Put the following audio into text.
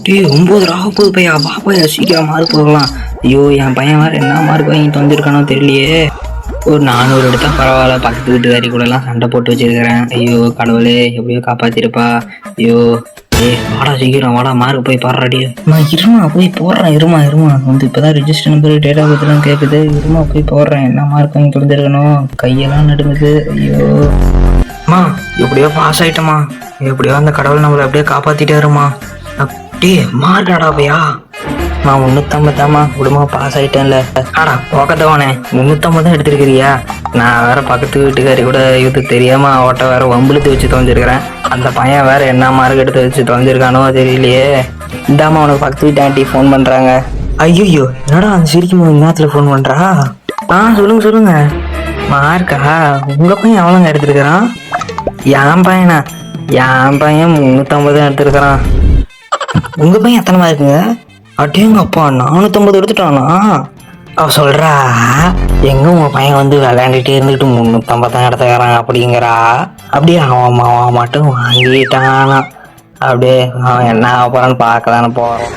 9 ஆக பையா பாப்பா சீக்கிரம் மார்க் போகலாம். ஐயோ என் பையன் வேறு என்ன மார்க் வாங்கிட்டு வந்திருக்கானோ தெரியலையே. ஒரு 400 எடுத்தா பரவாயில்ல, பக்கத்து வீட்டுக்காரி கூடலாம் சண்டை போட்டு வச்சிருக்கிறேன். ஐயோ கடவுளே எப்படியோ காப்பாத்திருப்பா. ஐயோ வாடா சீக்கிரம் வாடா, மார்க் போய் பாடுறாடி. இருமா போய் போடுறேன், இருமா வந்து இப்போதான் ரெஜிஸ்டர் நம்பர் டேட் ஆஃப் பர்த்லாம் கேட்குது. இருமா போய் போடுறேன். என்ன மார்க் வாங்கி கொடுத்துருக்கணும், கையெல்லாம் நடுங்குது. ஐயோ அம்மா எப்படியோ பாஸ் ஆயிட்டமா, எப்படியோ அந்த கடவுள் நம்மளை அப்படியே காப்பாத்திட்டாருமா. அப்படியே மார்க்காடா பையா. நான் 350 விடுமா, பாஸ் ஆயிட்டேன்ல. ஆடா போக்கத்தவானே 350 தான் எடுத்துருக்கிறியா? நான் வேற பக்கத்து வீட்டுக்காரி கூட இது தெரியாம அவட்ட வேற வம்புழுத்து வச்சு தொலைஞ்சிருக்கிறேன். அந்த பையன் வேற என்ன மார்க் எடுத்து வச்சு தொலைஞ்சிருக்கானோ தெரியலையே. இந்தாமா உனக்கு பக்கத்து வீட்டு ஆண்டி ஃபோன் பண்றாங்க. ஐயோ என்னடா அந்த சிரிக்கும் போது நேரத்துல ஃபோன் பண்றா? சொல்லுங்க. மார்க்கா உங்க பையன் எவ்வளோங்க எடுத்துருக்கிறான்? என் பையனா? என் பையன் 350 தான் எடுத்துருக்கிறான். உங்க பையன் எத்தனை மார்க்குங்க? அட்டேங்க அப்பா 450 எடுத்துட்டானா? அவ சொல்றா எங்க உங்க பையன் வந்து விளையாண்டுட்டே இருந்துட்டு 350 தான் எடுத்துக்கிறான் அப்படிங்கிறா. அப்படியே அவன் மட்டும் வாங்கிட்டானா. அப்படியே அவன் என்ன ஆக போறான்னு பார்க்கலான்னு போறோம்.